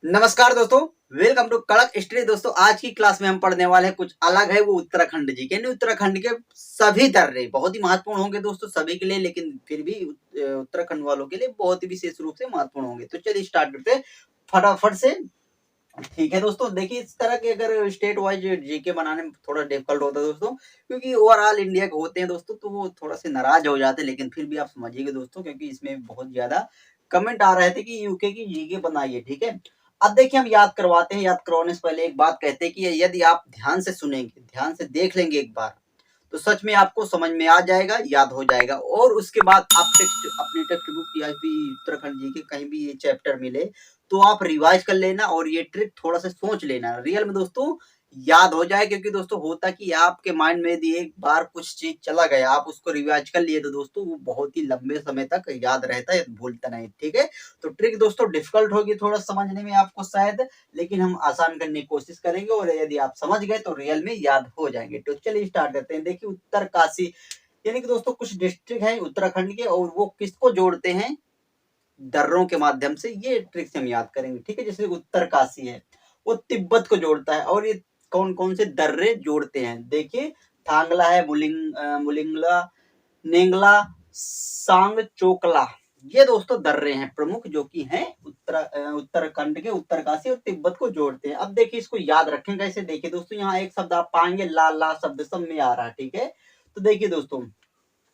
नमस्कार दोस्तों, welcome to कड़क स्टडी। दोस्तों आज की क्लास में हम पढ़ने वाले हैं कुछ अलग है, वो उत्तराखंड जी के। उत्तराखंड के सभी दर्रे बहुत ही महत्वपूर्ण होंगे दोस्तों सभी के लिए, लेकिन फिर भी उत्तराखंड वालों के लिए बहुत ही विशेष रूप से महत्वपूर्ण होंगे। तो चलिए स्टार्ट करते हैं फटाफट से। ठीक है दोस्तों, देखिए इस तरह के अगर स्टेट वाइज जीके बनाने में थोड़ा डिफिकल्ट होता है दोस्तों, क्योंकि ओवरऑल इंडिया के होते हैं दोस्तों, तो वो थोड़ा से नाराज हो जाते हैं। लेकिन फिर भी आप समझिएगा दोस्तों, क्योंकि इसमें बहुत ज्यादा कमेंट आ रहे थे कि यूके की जीके बनाइए। ठीक है, अब देखिए हम याद करवाते हैं। याद करवाने से पहले एक बात कहते हैं कि यदि आप ध्यान से सुनेंगे, ध्यान से देख लेंगे एक बार, तो सच में आपको समझ में आ जाएगा, याद हो जाएगा। और उसके बाद आप टेक्स्ट अपनी टेक्स्ट बुक या फिर उत्तराखंड जी के कहीं भी ये चैप्टर मिले तो आप रिवाइज कर लेना और ये ट्रिक थोड़ा सा सोच लेना, रियल में दोस्तों याद हो जाए। क्योंकि दोस्तों होता कि आपके माइंड में यदि एक बार कुछ चीज चला गया, आप उसको रिवाइज कर लिए, तो दोस्तों वो बहुत ही लंबे समय तक याद रहता है, भूलता नहीं। ठीक है, तो ट्रिक दोस्तों डिफिकल्ट होगी थोड़ा समझने में आपको शायद, लेकिन हम आसान करने की कोशिश करेंगे और यदि आप समझ गए तो रियल में याद हो जाएंगे। तो चलिए स्टार्ट करते हैं। देखिए उत्तरकाशी यानी कि दोस्तों कुछ डिस्ट्रिक्ट है उत्तराखंड के, और वो किसको जोड़ते हैं? दर्रों के माध्यम से। ये ट्रिक से हम याद करेंगे। ठीक है, जैसे उत्तरकाशी है वो तिब्बत को जोड़ता है, और ये कौन कौन से दर्रे जोड़ते हैं? देखिए थांगला है, मुलिंगला, नेंगला, सांग चोकला, ये दोस्तों दर्रे हैं प्रमुख, जो कि हैं उत्तराखंड के उत्तरकाशी और तिब्बत को जोड़ते हैं। अब देखिए इसको याद रखें कैसे। देखिए दोस्तों यहाँ एक शब्द आप पाएंगे, ला ला शब्द सब में आ रहा है। ठीक है, तो देखिए दोस्तों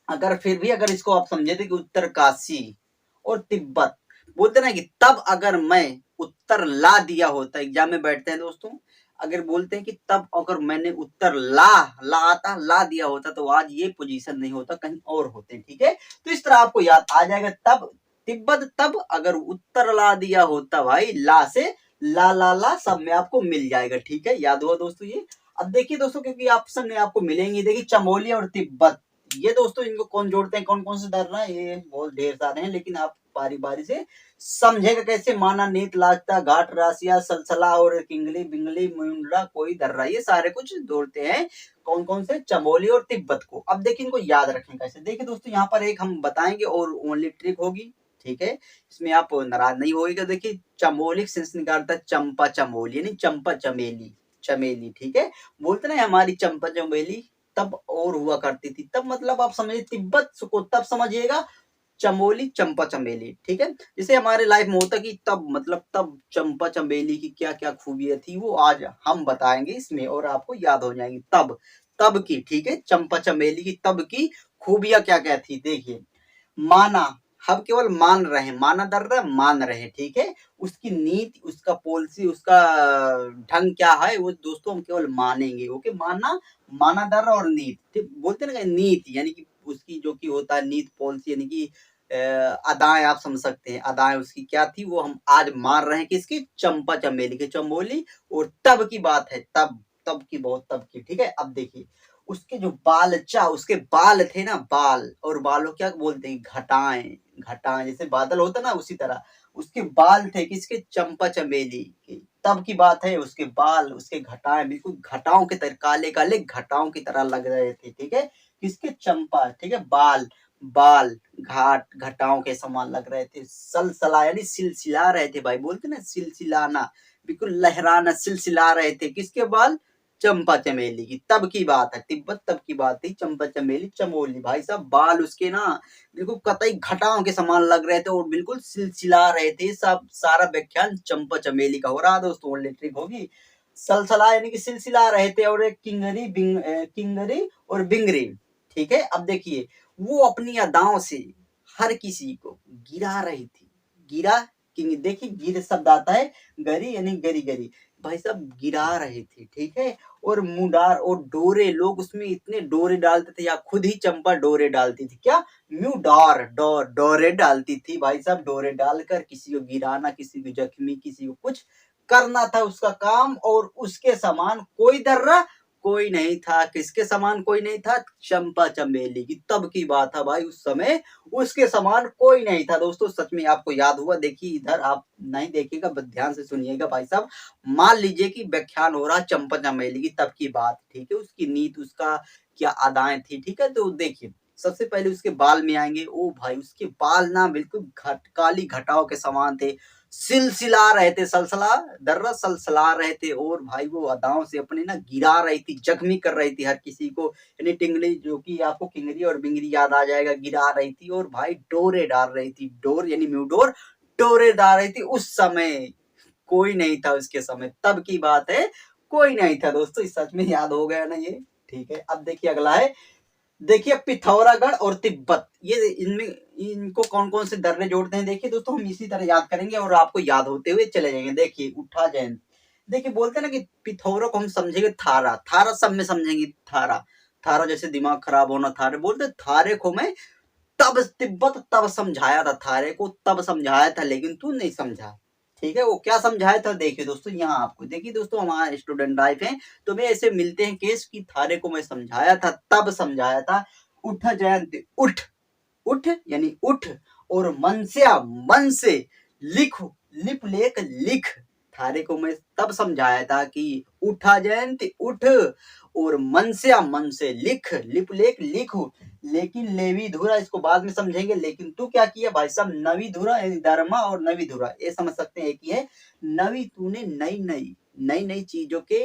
अगर फिर भी अगर इसको आप समझे थे कि उत्तरकाशी और तिब्बत, बोलते ना कि तब अगर मैं उत्तर ला दिया होता, एग्जाम में बैठते हैं दोस्तों, अगर बोलते हैं कि तब अगर मैंने उत्तर ला दिया होता तो आज ये पोजीशन नहीं होता, कहीं और होते। ठीक है, तो इस तरह आपको याद आ जाएगा। तब तिब्बत, तब अगर उत्तर ला दिया होता, भाई ला से ला सब में आपको मिल जाएगा। ठीक है, याद हुआ दोस्तों ये। अब देखिए दोस्तों, क्योंकि ऑप्शन में आपको मिलेंगी, देखिए चमोली और तिब्बत, ये दोस्तों इनको कौन जोड़ते हैं, कौन कौन से दर्रा है? ये बहुत ढेर सारे हैं, लेकिन आप बारी बारी से समझेगा कैसे। माना, नीत, लाचता, घाट, रासिया, सलसला और किंगली, बिंगली, मुंड्रा, कोई दर्रा, ये सारे कुछ जोड़ते हैं कौन कौन से? चमोली और तिब्बत को। अब देखिए इनको याद रखें कैसे। देखिए दोस्तों यहाँ पर एक हम बताएंगे और ओनली ट्रिक होगी। ठीक है, इसमें आप नाराज नहीं होइएगा। देखिए चमोली से निकालता चंपा चमोली, यानी चंपा चमेली, चमेली। ठीक है, बोलते ना हमारी चंपा चमेली तब और हुआ करती थी, तब मतलब आप समझिए तिब्बत को तब समझिएगा चमोली चंपा चमेली। ठीक है, जैसे हमारे लाइफ में होता कि तब मतलब तब चंपा चमेली की क्या क्या खूबियां थी, वो आज हम बताएंगे इसमें और आपको याद हो जाएंगी। तब, तब की, ठीक है, चंपा चमेली की तब की खूबियां क्या क्या थी। देखिए माना, हम केवल मान रहे, माना दर्रा मान रहे। ठीक है, उसकी नीति, उसका पॉलिसी, उसका ढंग क्या है वो दोस्तों हम केवल मानेंगे। ओके, माना, माना दर्रा और नीति, ठीक बोलते ना नीति, यानी कि उसकी जो कि होता है नीति पॉलिसी, यानी कि अदाएं आप समझ सकते हैं। अदाएं उसकी क्या थी वो हम आज मान रहे हैं कि इसकी चंपा चमेली की, चमोली। और तब की बात है, तब, तब की, बहुत तब की। ठीक है, अब देखिए उसके जो बालचा, उसके बाल थे ना, बाल, और बालों क्या बोलते हैं? घटाएं, घटाएं, जैसे बादल होता ना उसी तरह उसके बाल थे किसके? चंपा चमेली के। तब की बात है, उसके बाल, उसके घटाएं बिल्कुल घटाओं के तरह, काले काले घटाओं की तरह लग रहे थे। ठीक है, किसके? चंपा। ठीक है, बाल, बाल घाट घटाओं के समान लग रहे थे। सलसला यानी सिलसिला रहे थे, भाई बोलते ना सिलसिलाना, बिल्कुल लहराना, सिलसिला रहे थे। किसके बाल? चंपा चमेली की। तब की बात है, तिब्बत तब की बात थी। चंपा चमेली चमोली, भाई साहब बाल उसके ना बिल्कुल कतई घटाओं के समान लग रहे थे और बिल्कुल सिलसिला रहे थे। सब सारा व्याख्यान चंपा चमेली का हो रहा दोस्तों, ओनली ट्रिक होगी। सलसला यानी कि सिलसिला रहे थे, और एक किंगरी और बिंगरी। ठीक है, अब देखिए वो अपनी अदाओं से हर किसी को गिरा रही थी। गिरा, देखिए गिर शब्द आता है, गरी यानी गरी गरी, भाई साहब गिरा रहे थे। ठीक है, और मुडार और डोरे, लोग उसमें इतने डोरे डालते थे, या खुद ही चंपा डोरे डालती थी। क्या? म्यूडार, डोरे डालती थी, भाई साहब डोरे डालकर किसी को गिराना, किसी को जख्मी, किसी को कुछ करना था उसका काम। और उसके समान कोई दर्रा कोई नहीं था। किसके समान कोई नहीं था? चंपा चमेली की। तब की बात है भाई, उस समय उसके समान कोई नहीं था दोस्तों। सच में आपको याद हुआ। देखिए इधर आप नहीं देखिएगा, बस ध्यान से सुनिएगा भाई साहब। मान लीजिए कि व्याख्यान हो रहा चंपा चमेली की तब की बात। ठीक है, उसकी नीति, उसका क्या अदाएं थी। ठीक है, तो देखिए सबसे पहले उसके बाल में आएंगे। ओ भाई उसके बाल ना बिल्कुल काली घटाओं के समान थे। सिलसिला रहे थे, सलसला दर्रा सलसला रहे थे, और भाई वो अदाओं से अपने ना गिरा रही थी, जख्मी कर रही थी हर किसी को, यानी टिंगली, जो कि आपको किंगरी और बिंगरी याद आ जाएगा, गिरा रही थी, और भाई डोरे डाल रही थी, डोर यानी म्यूडोर, डोरे डाल रही थी। उस समय कोई नहीं था, उसके समय तब की बात है, कोई नहीं था दोस्तों। इस सच में याद हो गया ना ये, ठीक है। अब देखिए अगला है, देखिए पिथौरागढ़ और तिब्बत, ये इनमें इनको कौन कौन से दर्रे जोड़ते हैं, देखिए दोस्तों हम इसी तरह याद करेंगे और आपको याद होते हुए चले जाएंगे। देखिए उठा जैन, देखिए बोलते हैं ना कि पिथौरा को हम समझेंगे थारा, थारा सब में समझेंगे, थारा, थारा जैसे दिमाग खराब होना, थारे बोलते, थारे को मैं तब तिब्बत तब समझाया था, थारे को तब समझाया था, लेकिन तू नहीं समझा, ठीक है। वो क्या समझाया था, देखिए दोस्तों यहाँ आपको, देखिए दोस्तों हमारा स्टूडेंट लाइफ है तो मैं ऐसे मिलते हैं केस की, थारे को मैं समझाया था, तब समझाया था। उठ जयंती, उठ, उठ यानी उठ, और मनस्या, मन से, लिख, लिप लेख लिख, थारे को मैं तब समझाया था कि उठा जयंती उठ, और मनस्या मन से लिख, लिप लेख लिख, लेकिन लेवी धुरा इसको बाद में समझेंगे। लेकिन तू क्या किया भाई साहब, नवी धुरा यानी धर्मा और नवी धुरा ये समझ सकते हैं एक ही है। नवी तूने नई नई नई नई चीजों के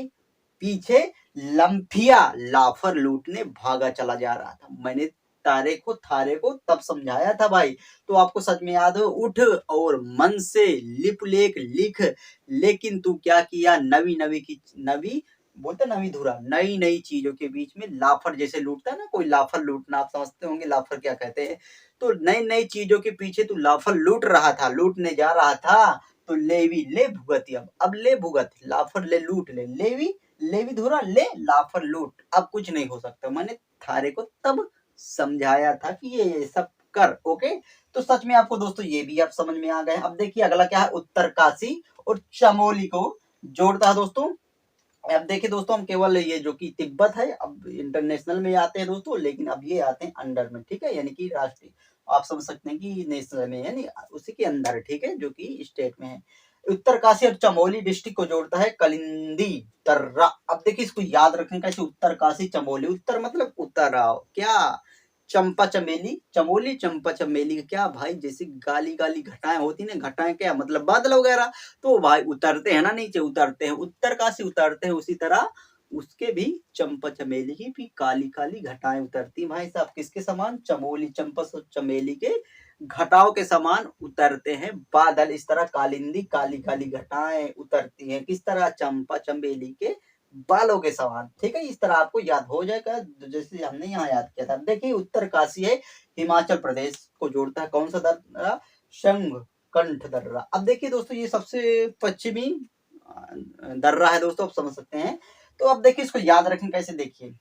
पीछे लंफिया लाफर लूटने भागा चला जा रहा था। मैंने तारे को थारे को तब समझाया था भाई, तो आपको सच में याद हो, उठ और मन से लिप लेख लिख, लेकिन तू क्या किया, नवी नवी की नवी बोलते नवी धुरा, नई नई चीजों के बीच में लाफर जैसे लूटता है ना कोई, लाफर लूटना आप समझते होंगे लाफर क्या कहते हैं। तो नई नई चीजों के पीछे तू लाफर लूट रहा था, लूटने जा रहा था, तो लेवी ले भुगती, अब ले भुगत, लाफर ले लूट ले, लेवी लेवी धुरा ले लाफर लूट, अब कुछ नहीं हो सकता। मैंने थारे को तब समझाया था कि ये सब कर, ओके। तो सच में आपको दोस्तों ये भी आप समझ में आ गए। अब देखिए अगला क्या है, उत्तरकाशी और चमोली को जोड़ता है दोस्तों। अब देखिए दोस्तों हम केवल ये जो कि तिब्बत है, अब इंटरनेशनल में आते हैं दोस्तों, लेकिन अब ये आते हैं अंडर में, ठीक है, यानी कि राष्ट्रीय, आप समझ सकते हैं कि नेशनल में यानी उसी के अंदर, ठीक है, जो कि स्टेट में है। उत्तरकाशी और चमोली डिस्ट्रिक्ट को जोड़ता है कलिंदी दर्रा। अब देखिए इसको याद रखने का, उत्तरकाशी चमोली, उत्तर मतलब उत्तर आओ क्या, चंपा चमेली, चमोली चंपा चमेली का क्या भाई, जैसे गाली गाली घटाएं होती ना, घटाएं क्या मतलब बादल वगैरह, तो भाई उतरते हैं ना नीचे, उतरते हैं, उत्तरकाशी उतरते हैं, उसी तरह उसके भी चंपा चमेली की भी काली काली घटाएं उतरती भाई साहब, किसके समान, चमोली चंपा चमेली के घटाओं के समान उतरते हैं बादल, इस तरह कालिंदी काली काली घटाएं उतरती हैं, किस तरह, चंपा चमेली के बालों के समान, ठीक है। इस तरह आपको याद हो जाएगा जैसे हमने यहाँ याद किया था। देखिए उत्तरकाशी है, हिमाचल प्रदेश को जोड़ता है कौन सा दर्रा, शंख कंठ दर्रा। अब देखिए दोस्तों ये सबसे पश्चिमी दर्रा है दोस्तों, आप समझ सकते हैं। तो अब देखिए इसको याद रखें कैसे, देखिए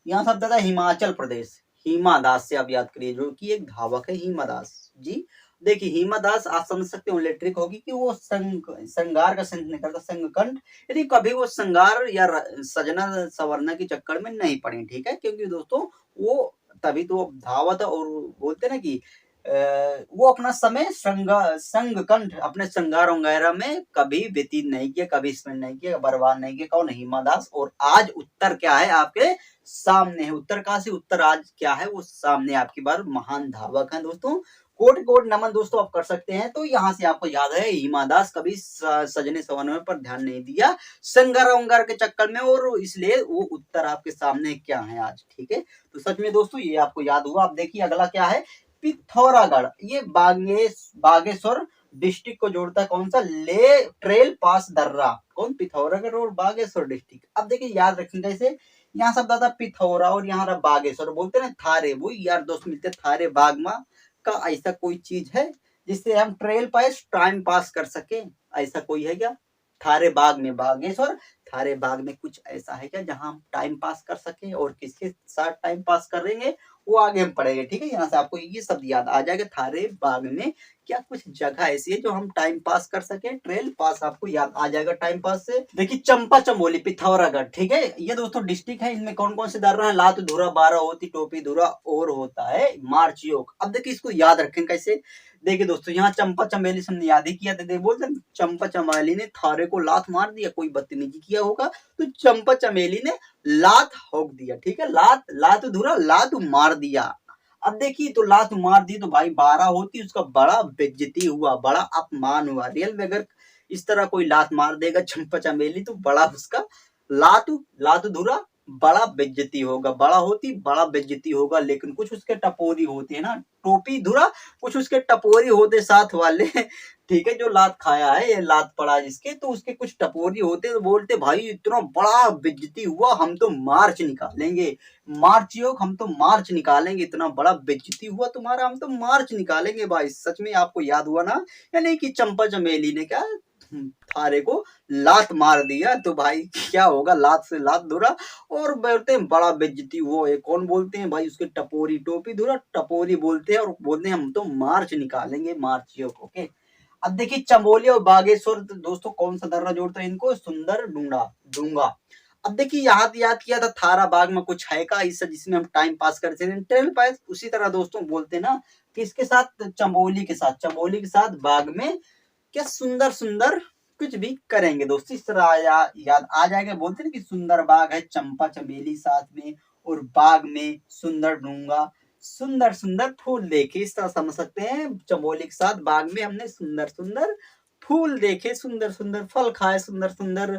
यहाँ शब्द आता है हिमाचल प्रदेश, हिमा दास से आप याद करिए, जो कि एक धावक है हिमा दास जी। देखिए हिमा दास आप समझ सकते हो इलेक्ट्रिक होगी कि वो श्रृंगार का संग नहीं करता, संगकंठ, यदि कभी वो श्रृंगार या सजना सवरना के चक्कर में नहीं पड़ी, ठीक है, क्योंकि दोस्तों वो तभी तो धावत, और बोलते ना कि वो अपना समय संगकंठ अपने श्रृंगार वगैरह में कभी व्यतीत नहीं किया, कभी स्पेंड नहीं किया, बर्बाद नहीं किया, कौन, हिमा दास। और आज उत्तर क्या है आपके सामने है, उत्तरकाशी उत्तर आज क्या है वो सामने आपकी बार महान धावक है दोस्तों, कोट कोट नमन दोस्तों आप कर सकते हैं। तो यहाँ से आपको याद है हिमा दास कभी सजने सवरने पर ध्यान नहीं दिया, संगार वंगार के चक्कर में, और इसलिए वो उत्तर आपके सामने क्या है आज, ठीक है। तो सच में दोस्तों ये आपको याद हुआ। अब देखिए अगला क्या है, पिथौरागढ़, ये बागेश्वर डिस्ट्रिक्ट को जोड़ता है कौन सा, ले ट्रेल पास दर्रा, कौन, पिथौरागढ़ और बागेश्वर डिस्ट्रिक्ट। अब देखिए याद रखेंगे कैसे, यहाँ शब्द आता पिथौरा और यहाँ रहा बागेश्वर, बोलते ना थारे, वो यार दोस्त मिलते थारे बागमा का, ऐसा कोई चीज है जिससे हम ट्रेल पास टाइम पास कर सके, ऐसा कोई है क्या, थारे बाग में बागेश्वर, थारे बाग में कुछ ऐसा है क्या जहां हम टाइम पास कर सके, और किसके साथ टाइम पास करेंगे वो आगे हम पढ़ेंगे, ठीक है। यहाँ से आपको ये सब याद आ जाएगा, थारे बाग में क्या कुछ जगह ऐसी है जो हम टाइम पास कर सके, ट्रेल पास आपको याद आ जाएगा टाइम पास से। देखिए चंपा चमोली पिथौरागढ़, ठीक है, ये दोस्तों डिस्ट्रिक्ट है, इनमें कौन कौन से दर्रा है, लात धुरा, बारह होती, टोपी धुरा, और होता है मार्च योग। अब देखिए इसको याद रखें कैसे, देखिए दोस्तों यहाँ चंपा चमेली से हमने याद ही किया था, बोलते चंपा चमेली ने थारे को लात मार दिया, कोई बदतमीजी किया होगा, तो चंपा चमेली ने लात होक दिया, ठीक है, लात लात धुरा लात मार दिया। अब देखिए तो लात मार दी तो भाई 12 होती, उसका बड़ा बेइज्जती हुआ, बड़ा अपमान हुआ। रियल में अगर इस तरह कोई लात मार देगा चंपा चमेली तो बड़ा उसका लातू लातू धुरा बड़ा बेइज्जती होगा, बड़ा होती बड़ा बेइज्जती होगा। लेकिन कुछ उसके टपोरी होते हैं ना, टोपी धुरा, कुछ उसके टपोरी होते साथ वाले ठीक है, जो लात खाया है, ये लात पड़ा जिसके, तो उसके कुछ टपोरी होते तो बोलते भाई इतना बड़ा बेइज्जती हुआ, हम तो मार्च निकालेंगे, मार्च योग, हम तो मार्च निकालेंगे, इतना बड़ा बेइज्जती हुआ तुम्हारा, हम तो मार्च निकालेंगे भाई। सच में आपको याद हुआ ना, यानी कि चंपा चमेली ने क्या थारे को लात मार दिया, तो भाई क्या होगा, लात से लात धुरा और बोलते हैं बड़ा बेइज्जती हुआ। ये कौन बोलते हैं भाई, उसके टपोरी टोपी धुरा टपोरी बोलते हैं, और बोलते हैं हम तो मार्च निकालेंगे, मार्च योग। ओके, अब देखिए चमोली और बागेश्वर दोस्तों कौन सा दर्रा जोड़ता है इनको, सुंदर डूंगा डूंगा। अब देखिए याद किया था थारा बाग में कुछ है का इससे जिसमें हम टाइम पास करते हैं, टाइम पास उसी तरह दोस्तों बोलते हैं ना कि इसके साथ चमोली के साथ बाग में क्या सुंदर सुंदर कुछ भी करेंगे दोस्तों, इस तरह याद आ जाएगा। बोलते हैं कि सुंदर बाग है, चंपा चमेली साथ में, और बाग में सुंदर डूंगा, सुंदर सुंदर फूल देखे, इस तरह समझ सकते हैं। चमोली के साथ बाग में हमने सुंदर सुंदर फूल देखे, सुंदर सुंदर फल खाए, सुंदर सुंदर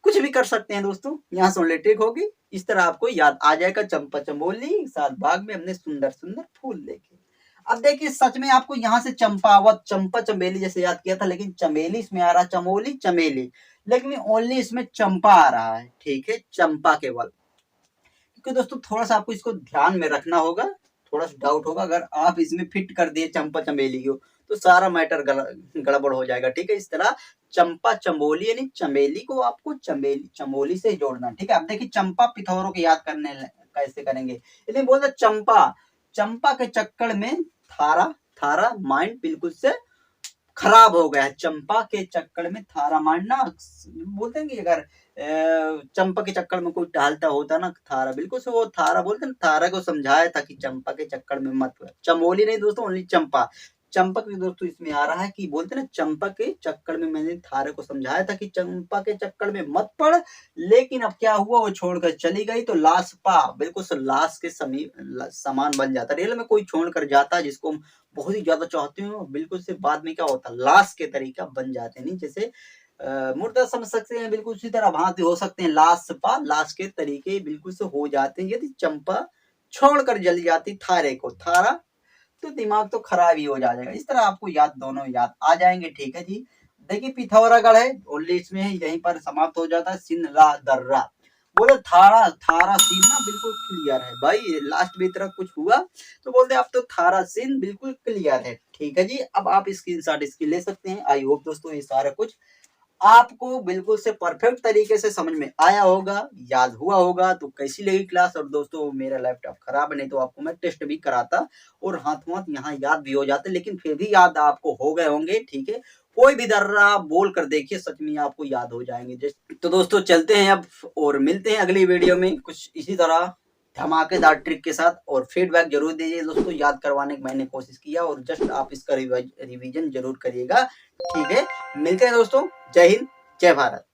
कुछ भी कर सकते हैं दोस्तों, यहाँ से लेटेक होगी, इस तरह आपको याद आ जाएगा। चंपा चमोली साथ बाग में हमने सुंदर सुंदर फूल देखे। अब देखिए सच में आपको यहाँ से चंपावत चंपा चमेली जैसे याद किया था, लेकिन चमेली इसमें आ रहा, चमोली चमेली, लेकिन ओनली इसमें चंपा आ रहा है, ठीक है, चंपा केवल। क्योंकि दोस्तों थोड़ा सा आपको इसको ध्यान में रखना होगा, थोड़ा सा डाउट होगा, अगर आप इसमें फिट कर दिए चंपा चमेली को तो सारा मैटर गड़बड़ हो जाएगा, ठीक है। इस तरह चंपा चमोली यानी चमेली को आपको चमेली चमोली से जोड़ना, ठीक है। अब देखिए चंपा पिथौरों को याद करने कैसे करेंगे, इसलिए बोलते चंपा, चंपा के चक्कर में थारा थारा माइंड बिल्कुल से खराब हो गया है। चंपा के चक्कर में थारा माइंड ना, बोलते हैं कि अगर चंपा के चक्कर में कोई टहलता होता ना थारा, बिल्कुल से वो थारा बोलते हैं, थारा को समझाया था कि चंपा के चक्कर में मत, चमोली नहीं दोस्तों, ओनली चंपा। चंपक भी दोस्तों इसमें आ रहा है कि बोलते ना चंपा के चक्कर में, मैंने थारे को समझाया था कि चंपा के चक्कर में मत पड़, लेकिन अब क्या हुआ, वो छोड़कर चली गई तो लाश पा बिल्कुल से लाश के समान बन जाता। रियल में कोई छोड़कर जाता है जिसको हम बहुत ही ज्यादा चाहते हो, बिल्कुल से बाद में क्या होता, लाश के तरीका बन जाते हैं, नहीं जैसे मुर्दा समझ सकते हैं, बिल्कुल उसी तरह वहां हो सकते हैं, लाश पा लाश के तरीके बिल्कुल से हो जाते हैं यदि चंपा छोड़कर जल जाती थारे को, थारा तो दिमाग तो खराब ही हो जाएगा। इस तरह आपको याद दोनों याद आ जाएंगे, ठीक है जी। देखिए पिथौरागढ़ है ओनली इसमें है, यहीं पर समाप्त हो जाता है। सिंधला दर्रा, बोले थारा थारा सीन ना बिल्कुल क्लियर है भाई, लास्ट में तरह कुछ हुआ तो बोलते आप तो थारा सीन बिल्कुल क्लियर है, ठीक है जी। अब आप स्क्रीनशॉट इसकी ले सकते हैं। आई होप दोस्तों ये सारा कुछ आपको बिल्कुल से परफेक्ट तरीके से समझ में आया होगा, याद हुआ होगा। तो कैसी लगी क्लास, और दोस्तों मेरा लैपटॉप खराब है, नहीं तो आपको मैं टेस्ट भी कराता और हाथ हाथ यहाँ याद भी हो जाते, लेकिन फिर भी याद आपको हो गए होंगे, ठीक है। कोई भी दर्रा बोल कर देखिए, सच में आपको याद हो जाएंगे। तो दोस्तों चलते हैं अब और मिलते हैं अगली वीडियो में कुछ इसी तरह धमाकेदार ट्रिक के साथ, और फीडबैक जरूर दीजिए दोस्तों, याद करवाने की मैंने कोशिश किया, और जस्ट आप इसका रिवीजन जरूर करिएगा, ठीक है। मिलते हैं दोस्तों, जय हिंद जय भारत।